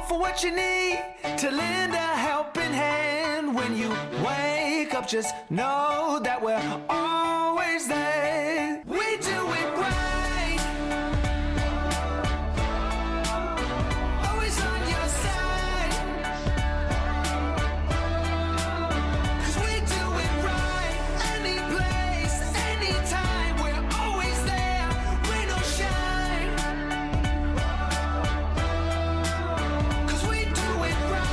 for what you need, to lend a helping hand. When you wake up, just know that we're always there. We do it right, always on your side. 'Cause we do it right, any place, anytime. We're always there, rain or shine. 'Cause we do it right.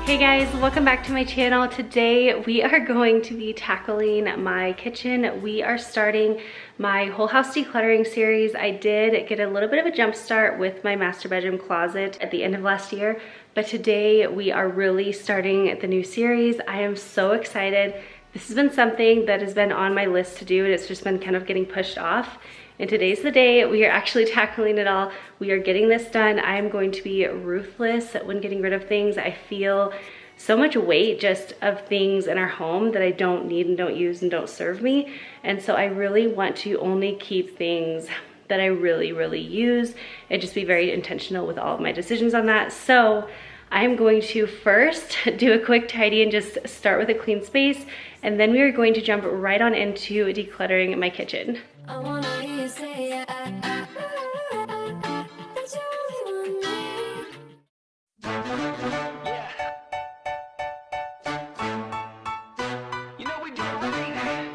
Hey guys, welcome back to my channel. Today we are going to be tackling my kitchen. We are starting my whole house decluttering series. I did get a little bit of a jump start with my master bedroom closet at the end of last year, but today we are really starting the new series. I am so excited. This has been something that has been on my list to do, and it's just been kind of getting pushed off. And today's the day we are actually tackling it all. We are getting this done. I am going to be ruthless when getting rid of things. I feel so much weight just of things in our home that I don't need and don't use and don't serve me. And so I really want to only keep things that I really, really use and just be very intentional with all of my decisions on that. So I'm going to first do a quick tidy and just start with a clean space. And then we are going to jump right on into decluttering my kitchen. I wanna hear you say that you only want me. You know we do it right.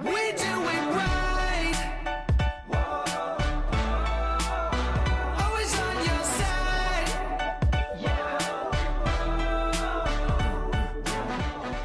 We do it right. Always on your side.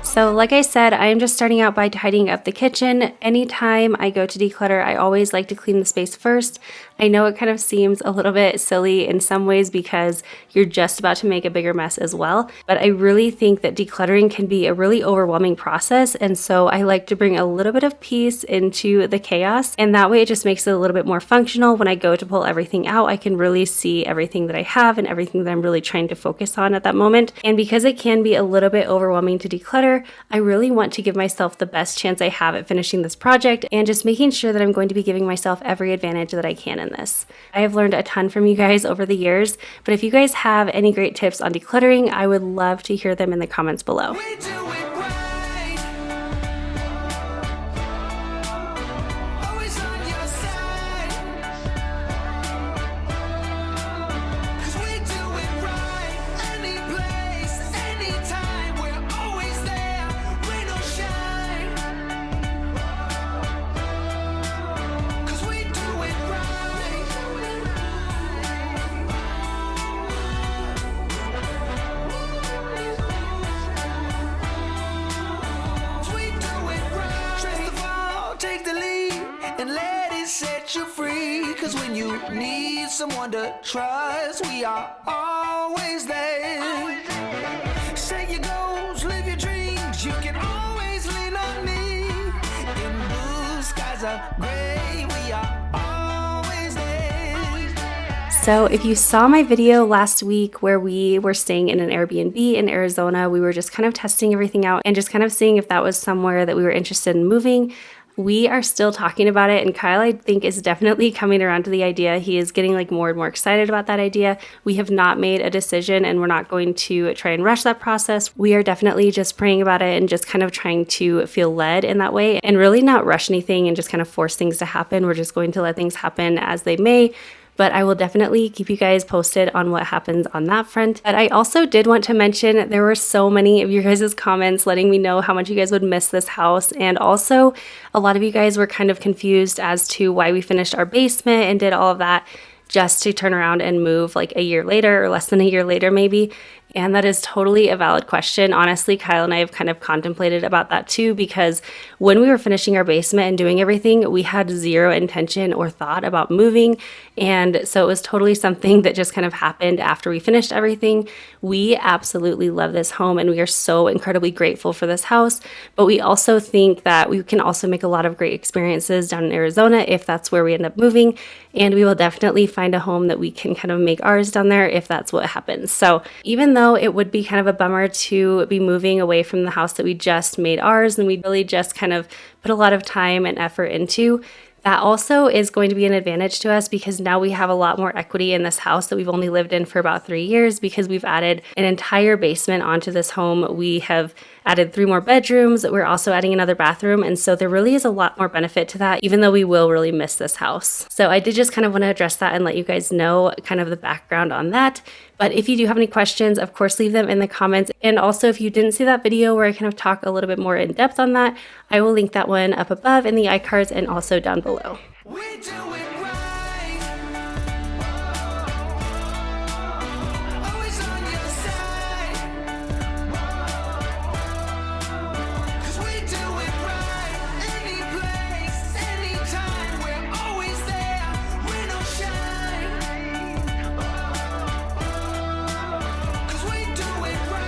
So like I said, I am just starting out by tidying up the kitchen. Anytime I go to declutter, I always like to clean the space first. I know it kind of seems a little bit silly in some ways because you're just about to make a bigger mess as well, but I really think that decluttering can be a really overwhelming process, and so I like to bring a little bit of peace into the chaos, and that way it just makes it a little bit more functional. When I go to pull everything out, I can really see everything that I have and everything that I'm really trying to focus on at that moment. And because it can be a little bit overwhelming to declutter, I really want to give myself the best chance I have at finishing this project and just making sure that I'm going to be giving myself every advantage that I can in this. I have learned a ton from you guys over the years, but if you guys have any great tips on decluttering, I would love to hear them in the comments below. We do it right. Always on your side. 'Cause we do it right. Any place, anytime. We're always there, rain or shine. 'Cause we do it right. We do it right. Trust the fall, take the lead, and let it set you free. 'Cause when you need someone to trust, we are always there. Set your goals, live your dreams. You can always lean on me. In blue skies are gray, we are always there. So if you saw my video last week where we were staying in an Airbnb in Arizona, we were just kind of testing everything out and just kind of seeing if that was somewhere that we were interested in moving. We are still talking about it, and Kyle, I think, is definitely coming around to the idea. He is getting like more and more excited about that idea. We have not made a decision, and we're not going to try and rush that process. We are definitely just praying about it and just kind of trying to feel led in that way and really not rush anything and just kind of force things to happen. We're just going to let things happen as they may. But I will definitely keep you guys posted on what happens on that front. But I also did want to mention there were so many of you guys' comments letting me know how much you guys would miss this house. And also a lot of you guys were kind of confused as to why we finished our basement and did all of that just to turn around and move like a year later or less than a year later maybe. And that is totally a valid question. Honestly, Kyle and I have kind of contemplated about that too, because when we were finishing our basement and doing everything, we had zero intention or thought about moving. And so it was totally something that just kind of happened after we finished everything. We absolutely love this home and we are so incredibly grateful for this house. But we also think that we can also make a lot of great experiences down in Arizona if that's where we end up moving. And we will definitely find a home that we can kind of make ours down there if that's what happens. So even though it would be kind of a bummer to be moving away from the house that we just made ours and we really just kind of put a lot of time and effort into, That also is going to be an advantage to us because now we have a lot more equity in this house that we've only lived in for about 3 years because we've added an entire basement onto this home. We have added 3 more bedrooms. We're also adding another bathroom. And so there really is a lot more benefit to that, even though we will really miss this house. So I did just kind of want to address that and let you guys know kind of the background on that. But if you do have any questions, of course, leave them in the comments. And also, if you didn't see that video where I kind of talk a little bit more in depth on that, I will link that one up above in the iCards and also down below. We do it right. Always on your side. 'Cause we do it right. Any place, anytime, we're always there. Rain or shine. 'Cause we do it right.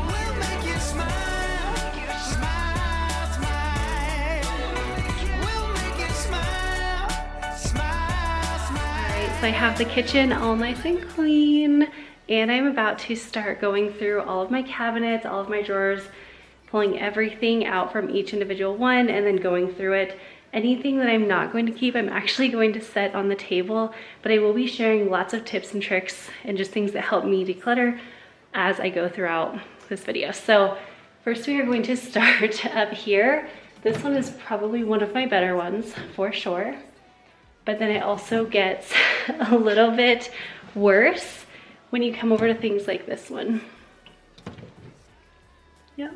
We'll make you smile. Smile, smile. We'll make you smile. Smile, smile. Alright, so I have the kitchen all nice and clean, and I'm about to start going through all of my cabinets, all of my drawers, pulling everything out from each individual one and then going through it. Anything that I'm not going to keep, I'm actually going to set on the table, but I will be sharing lots of tips and tricks and just things that help me declutter as I go throughout this video. So first we are going to start up here. This one is probably one of my better ones for sure, but then it also gets a little bit worse when you come over to things like this one. Yep.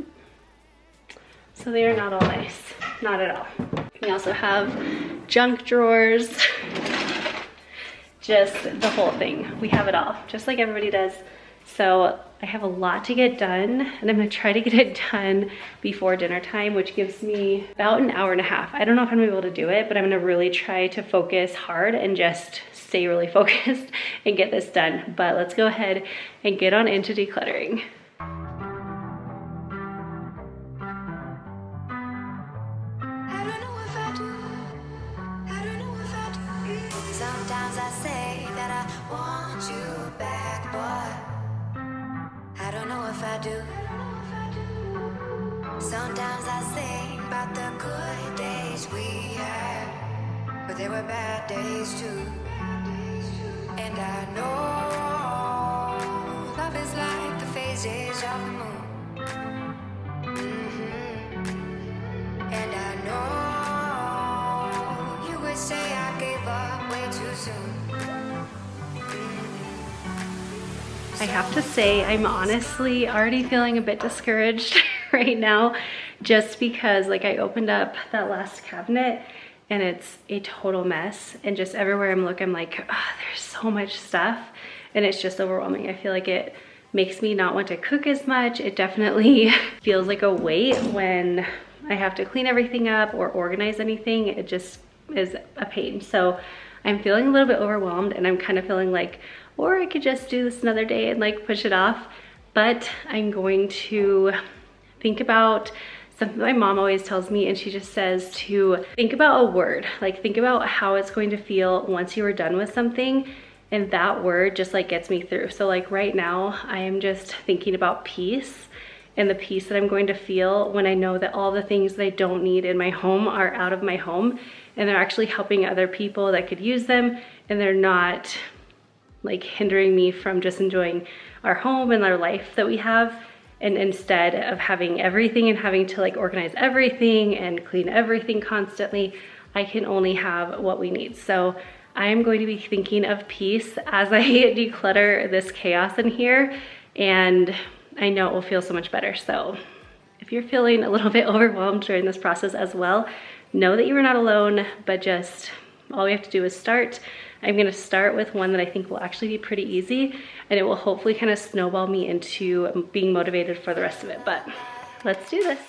So they are not all nice, not at all. We also have junk drawers, just the whole thing. We have it all, just like everybody does. So I have a lot to get done, and I'm gonna try to get it done before dinner time, which gives me about an hour and a half. I don't know if I'm gonna be able to do it, but I'm gonna really try to focus hard and just stay really focused and get this done. But let's go ahead and get on into decluttering. I don't know if I do. I don't know if I do. Sometimes I say that I want you back, but I don't know if I do. Sometimes I sing about the good days we had, but there were bad days too. And I know love is like the phases of the moon. And I know you would say I gave up way too soon. I have to say, I'm honestly already feeling a bit discouraged right now, just because like I opened up that last cabinet and it's a total mess, and just everywhere I'm looking, I'm like, oh, there's so much stuff, and it's just overwhelming. I feel like it makes me not want to cook as much. It definitely feels like a weight when I have to clean everything up or organize anything. It just is a pain. So I'm feeling a little bit overwhelmed, and I'm kind of feeling like, or I could just do this another day and like push it off. But I'm going to think about something my mom always tells me, and she just says to think about a word, like think about how it's going to feel once you are done with something, and that word just like gets me through. So like right now I am just thinking about peace, and the peace that I'm going to feel when I know that all the things that I don't need in my home are out of my home, and they're actually helping other people that could use them, and they're not like hindering me from just enjoying our home and our life that we have. And instead of having everything and having to like organize everything and clean everything constantly, I can only have what we need. So I am going to be thinking of peace as I declutter this chaos in here, and I know it will feel so much better. So if you're feeling a little bit overwhelmed during this process as well, know that you are not alone, but just all we have to do is start. I'm gonna start with one that I think will actually be pretty easy, and it will hopefully kind of snowball me into being motivated for the rest of it. But let's do this.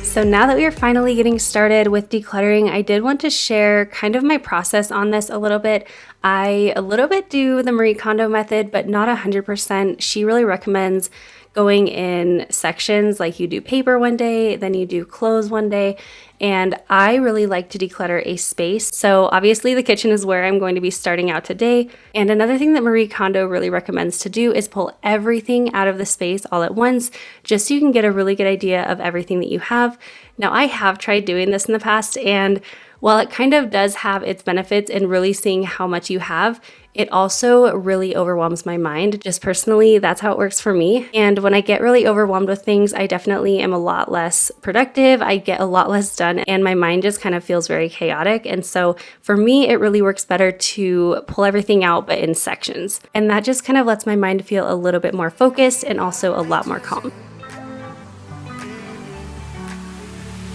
So now that we are finally getting started with decluttering, I did want to share kind of my process on this a little bit. I a little bit do the Marie Kondo method, but not 100%. She really recommends going in sections, like you do paper one day, then you do clothes one day. and I really like to declutter a space. So obviously the kitchen is where I'm going to be starting out today. And another thing that Marie Kondo really recommends to do is pull everything out of the space all at once, just so you can get a really good idea of everything that you have. Now, I have tried doing this in the past, and while it kind of does have its benefits in really seeing how much you have, it also really overwhelms my mind. Just personally, that's how it works for me. And when I get really overwhelmed with things, I definitely am a lot less productive. I get a lot less done, and my mind just kind of feels very chaotic. And so for me, it really works better to pull everything out, but in sections. And that just kind of lets my mind feel a little bit more focused and also a lot more calm.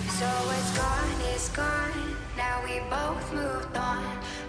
So it's gone. Now we both moved on.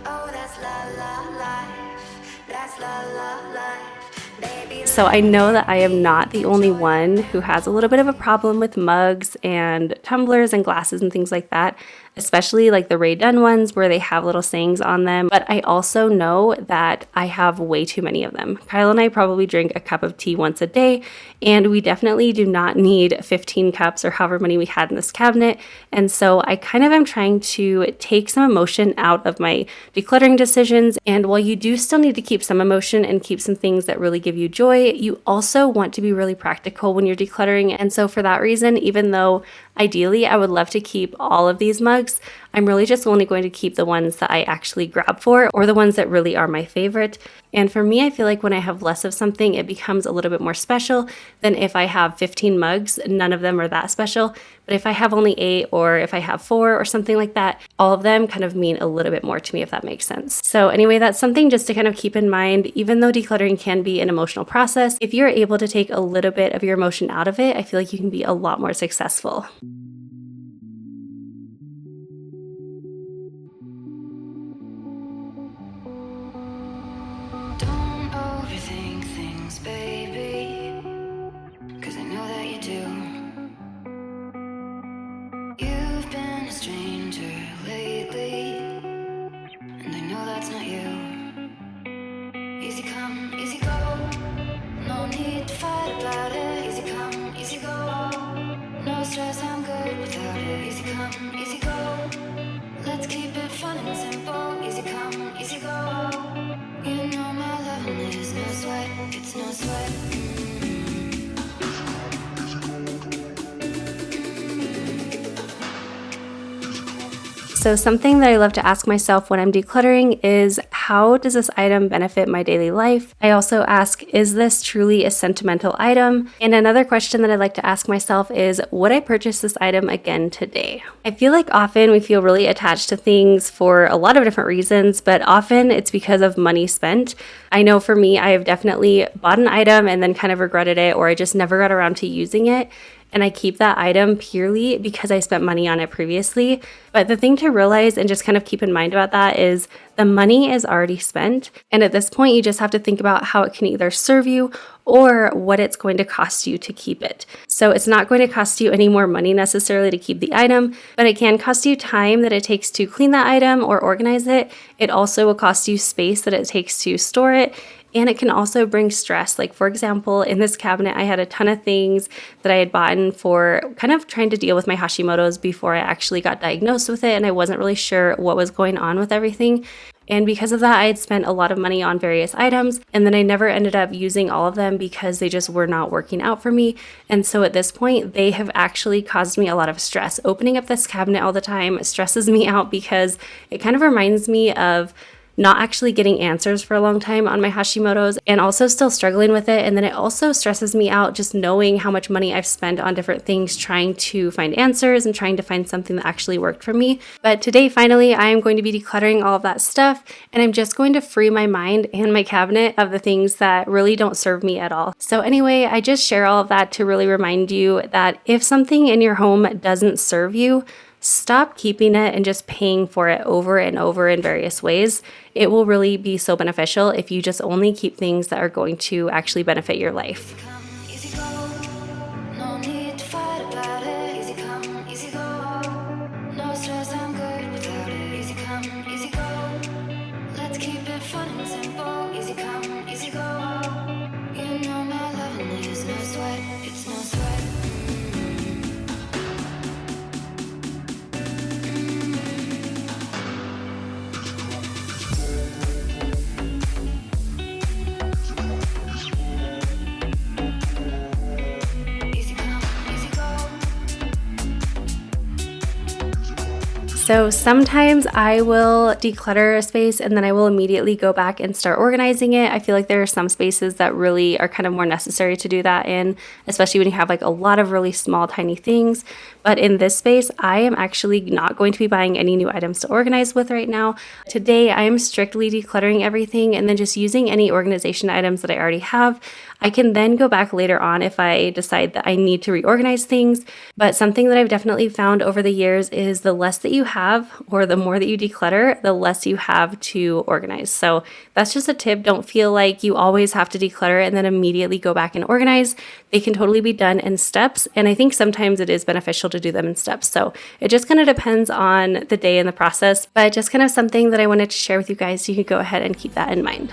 Oh, that's la la life. That's la la life. Baby. So I know that I am not the only one who has a little bit of a problem with mugs and tumblers and glasses and things like that, especially like the Ray Dunn ones where they have little sayings on them. But I also know that I have way too many of them. Kyle and I probably drink a cup of tea once a day, and we definitely do not need 15 cups or however many we had in this cabinet. And so I kind of am trying to take some emotion out of my decluttering decisions. And while you do still need to keep some emotion and keep some things that really give you joy, you also want to be really practical when you're decluttering. And so for that reason, even though ideally I would love to keep all of these mugs, I'm really just only going to keep the ones that I actually grab for, or the ones that really are my favorite. And for me, I feel like when I have less of something, it becomes a little bit more special than if I have 15 mugs. None of them are that special. But if I have only 8, or if I have 4 or something like that, all of them kind of mean a little bit more to me, if that makes sense. So anyway, that's something just to kind of keep in mind. Even though decluttering can be an emotional process, if you're able to take a little bit of your emotion out of it, I feel like you can be a lot more successful. Don't overthink things, baby, 'cause I know that you do. You've been a stranger lately, and I know that's not you. Easy come, easy go, no need to fight about it. Easy come, easy go, no stress, I'm good without it. Easy come, easy go, let's keep it fun and simple. Easy come, easy go, you know my loving is no sweat, it's no sweat. So something that I love to ask myself when I'm decluttering is, how does this item benefit my daily life? I also ask, is this truly a sentimental item? And another question that I like to ask myself is, would I purchase this item again today? I feel like often we feel really attached to things for a lot of different reasons, but often it's because of money spent. I know for me, I have definitely bought an item and then kind of regretted it, or I just never got around to using it. And I keep that item purely because I spent money on it previously. But the thing to realize and just kind of keep in mind about that is the money is already spent. And at this point, you just have to think about how it can either serve you or what it's going to cost you to keep it. So it's not going to cost you any more money necessarily to keep the item, but it can cost you time that it takes to clean that item or organize it. It also will cost you space that it takes to store it. And it can also bring stress. Like, for example, in this cabinet, I had a ton of things that I had bought for kind of trying to deal with my Hashimoto's before I actually got diagnosed with it. And I wasn't really sure what was going on with everything. And because of that, I had spent a lot of money on various items. And then I never ended up using all of them because they just were not working out for me. And so at this point, they have actually caused me a lot of stress. Opening up this cabinet all the time stresses me out because it kind of reminds me of not actually getting answers for a long time on my Hashimoto's and also still struggling with it. And then it also stresses me out just knowing how much money I've spent on different things trying to find answers and trying to find something that actually worked for me. But today, finally, I am going to be decluttering all of that stuff, and I'm just going to free my mind and my cabinet of the things that really don't serve me at all. So anyway, I just share all of that to really remind you that if something in your home doesn't serve you, stop keeping it and just paying for it over and over in various ways. It will really be so beneficial if you just only keep things that are going to actually benefit your life. Easy go, no need to fight about it. Easy come, easy go, no stress, I'm good without it. Easy come, easy go, let's keep it fun and simple. Easy come, easy go, you know my loving is no sweat, it's no sweat. So sometimes I will declutter a space and then I will immediately go back and start organizing it. I feel like there are some spaces that really are kind of more necessary to do that in, especially when you have like a lot of really small, tiny things. But in this space, I am actually not going to be buying any new items to organize with right now. Today, I am strictly decluttering everything and then just using any organization items that I already have. I can then go back later on if I decide that I need to reorganize things. But something that I've definitely found over the years is the less that you have, or the more that you declutter, the less you have to organize. So that's just a tip. Don't feel like you always have to declutter and then immediately go back and organize. They can totally be done in steps. And I think sometimes it is beneficial to do them in steps. So it just kind of depends on the day and the process, but just kind of something that I wanted to share with you guys. So you can go ahead and keep that in mind.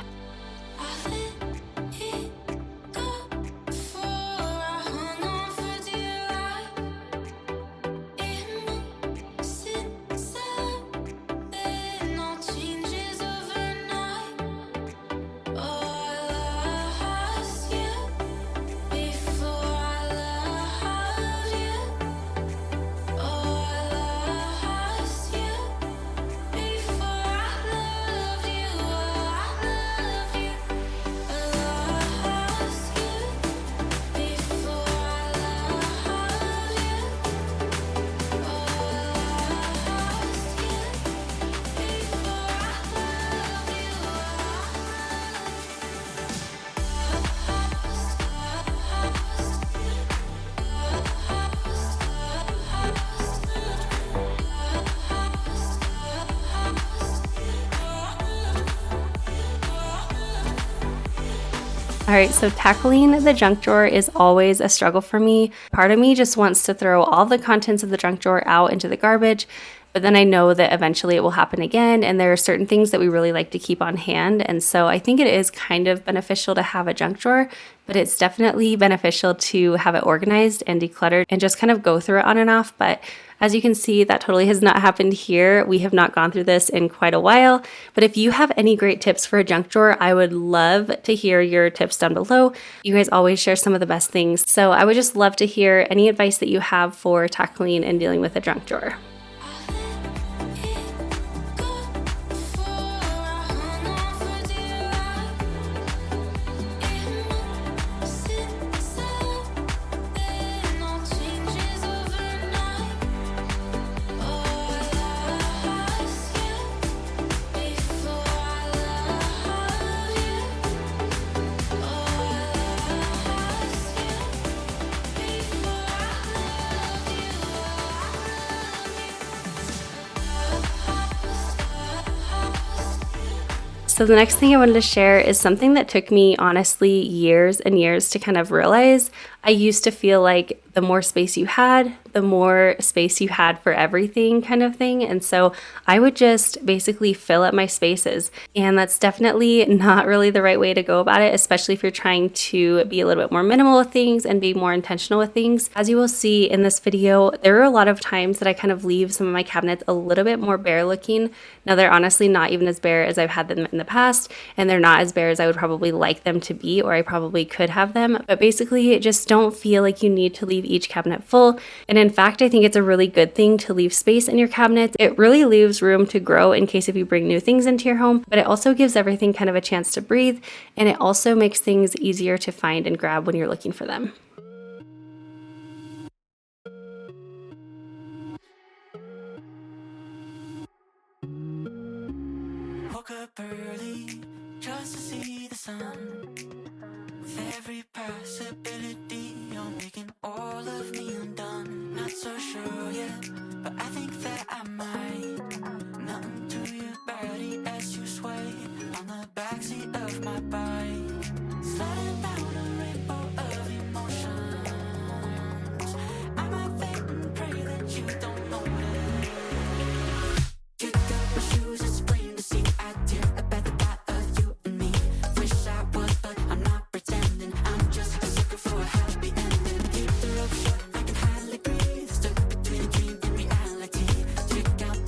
All right, so tackling the junk drawer is always a struggle for me. Part of me just wants to throw all the contents of the junk drawer out into the garbage, but then I know that eventually it will happen again, and there are certain things that we really like to keep on hand, and so I think it is kind of beneficial to have a junk drawer, but it's definitely beneficial to have it organized and decluttered and just kind of go through it on and off. But as you can see, that totally has not happened here. We have not gone through this in quite a while, but if you have any great tips for a junk drawer, I would love to hear your tips down below. You guys always share some of the best things, so I would just love to hear any advice that you have for tackling and dealing with a junk drawer. So the next thing I wanted to share is something that took me honestly years and years to kind of realize. I used to feel like the more space you had, the more space you had for everything kind of thing. And so I would just basically fill up my spaces. And that's definitely not really the right way to go about it, especially if you're trying to be a little bit more minimal with things and be more intentional with things. As you will see in this video, there are a lot of times that I kind of leave some of my cabinets a little bit more bare looking. Now they're honestly not even as bare as I've had them in the past, and they're not as bare as I would probably like them to be, or I probably could have them. But basically, just don't feel like you need to leave each cabinet full. And in fact, I think it's a really good thing to leave space in your cabinets. It really leaves room to grow in case if you bring new things into your home, but it also gives everything kind of a chance to breathe, and it also makes things easier to find and grab when you're looking for them. Woke up early just to see the sun. With every possibility, you're making all of me undone. Not so sure yet, but I think that I might. Nothing to your body as you sway on the backseat of my bike. Sliding down a rainbow of emotions. I might think and pray that you don't notice. Kick up my shoes, it's plain to see. I tear up at the thought of you and me. Wish I was, but I'm not pretending. I'm just a sucker for a happy ending. Keep the rope short, I can hardly breathe. Stuck between a dream and reality. Check out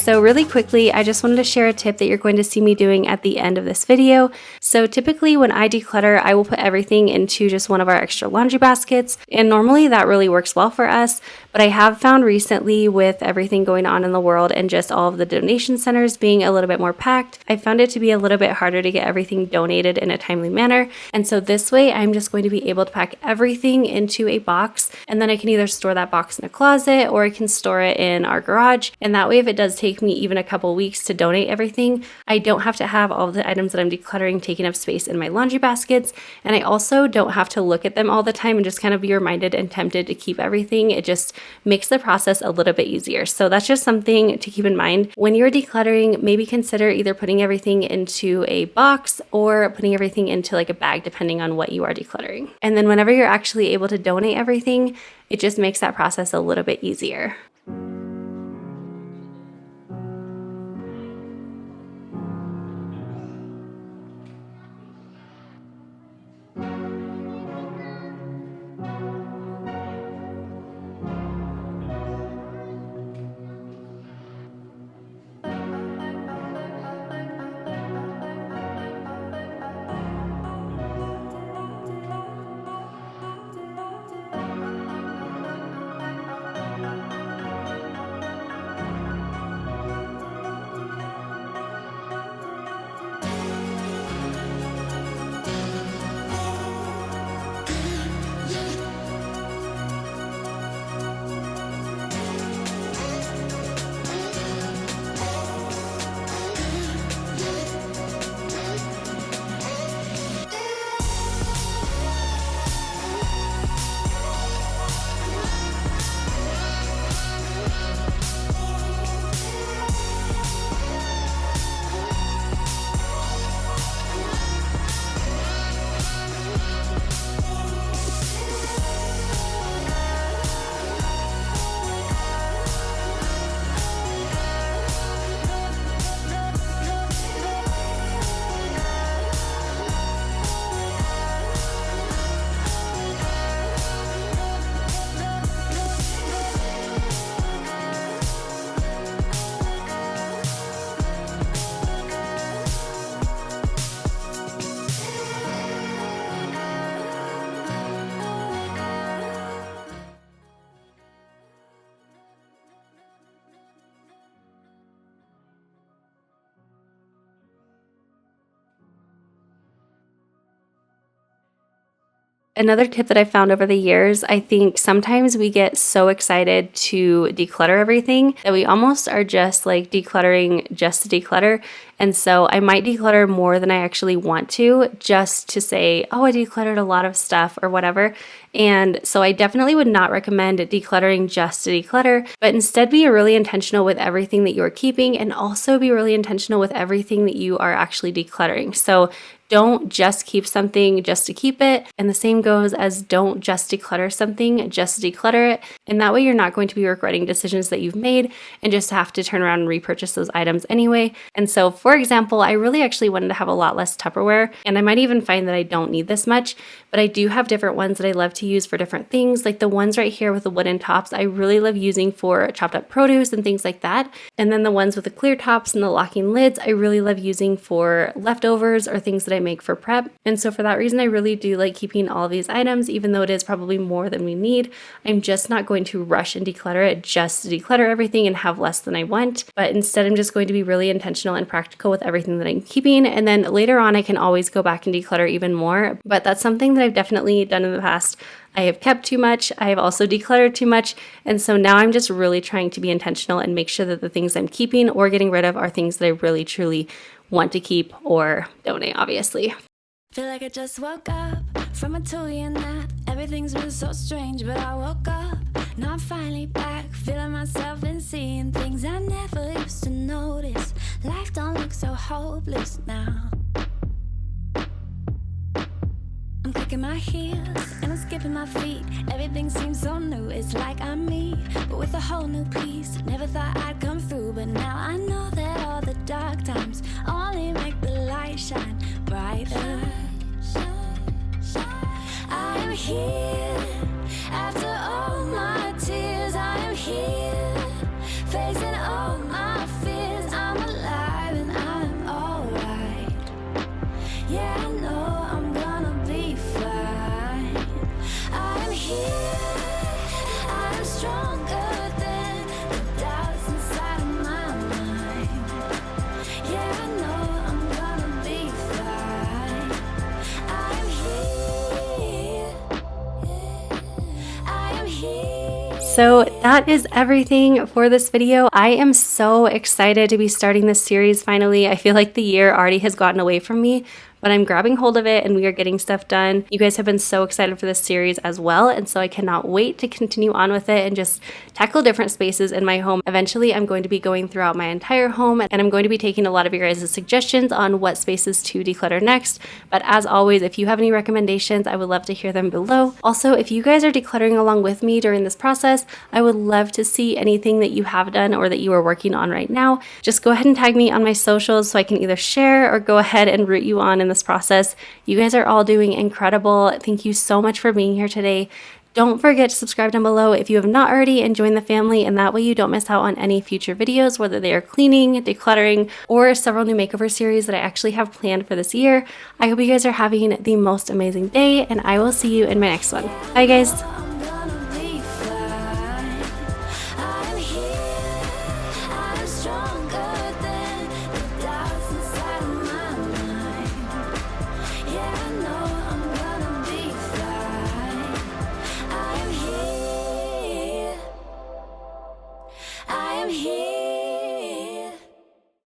So really quickly, I just wanted to share a tip that you're going to see me doing at the end of this video. So typically when I declutter, I will put everything into just one of our extra laundry baskets. And normally that really works well for us. But I have found recently with everything going on in the world and just all of the donation centers being a little bit more packed, I found it to be a little bit harder to get everything donated in a timely manner. And so this way, I'm just going to be able to pack everything into a box, and then I can either store that box in a closet or I can store it in our garage. And that way, if it does take me even a couple weeks to donate everything, I don't have to have all of the items that I'm decluttering taking up space in my laundry baskets. And I also don't have to look at them all the time and just kind of be reminded and tempted to keep everything. It just makes the process a little bit easier. So that's just something to keep in mind. When you're decluttering, maybe consider either putting everything into a box or putting everything into like a bag, depending on what you are decluttering. And then whenever you're actually able to donate everything, it just makes that process a little bit easier. Another tip that I found over the years, I think sometimes we get so excited to declutter everything that we almost are just like decluttering just to declutter. And so I might declutter more than I actually want to, just to say, oh, I decluttered a lot of stuff or whatever. And so I definitely would not recommend decluttering just to declutter, but instead be really intentional with everything that you're keeping, and also be really intentional with everything that you are actually decluttering. So don't just keep something just to keep it. And the same goes as don't just declutter something just to declutter it. And that way you're not going to be regretting decisions that you've made and just have to turn around and repurchase those items anyway. And so, for example, I really actually wanted to have a lot less Tupperware, and I might even find that I don't need this much, but I do have different ones that I love to use for different things. Like the ones right here with the wooden tops, I really love using for chopped up produce and things like that. And then the ones with the clear tops and the locking lids, I really love using for leftovers or things that I make for prep. And so for that reason, I really do like keeping all of these items, even though it is probably more than we need. I'm just not going to rush and declutter it just to declutter everything and have less than I want. But instead, I'm just going to be really intentional and practical with everything that I'm keeping. And then later on, I can always go back and declutter even more. But that's something that I've definitely done in the past. I have kept too much. I have also decluttered too much. And so now I'm just really trying to be intentional and make sure that the things I'm keeping or getting rid of are things that I really, truly want to keep or donate, obviously. Feel like I just woke up from a 2-year nap. Everything's been so strange, but I woke up. Now I'm finally back, feeling myself and seeing things I never used to notice. Life don't look so hopeless now. I'm kicking my heels and I'm skipping my feet. Everything seems so new, it's like I'm me, but with a whole new piece. Never thought I'd come through, but now I know that all the dark times only make the light shine brighter. I am here, after all my tears, I am here, facing all my fears. Yeah, I know I'm gonna be fine. I'm here, I'm stronger than the doubts inside of my mind. Yeah, I know I'm gonna be fine. I'm here, I am here. So that is everything for this video. I am so excited to be starting this series finally. I feel like the year already has gotten away from me, but I'm grabbing hold of it and we are getting stuff done. You guys have been so excited for this series as well, and so I cannot wait to continue on with it and just tackle different spaces in my home. Eventually, I'm going to be going throughout my entire home, and I'm going to be taking a lot of your guys' suggestions on what spaces to declutter next. But as always, if you have any recommendations, I would love to hear them below. Also, if you guys are decluttering along with me during this process, I would love to see anything that you have done or that you are working on right now. Just go ahead and tag me on my socials so I can either share or go ahead and root you on in this process. You guys are all doing incredible. Thank you so much for being here today. Don't forget to subscribe down below if you have not already, and join the family, and that way you don't miss out on any future videos, whether they are cleaning, decluttering, or several new makeover series that I actually have planned for this year. I hope you guys are having the most amazing day, and I will see you in my next one. Bye guys.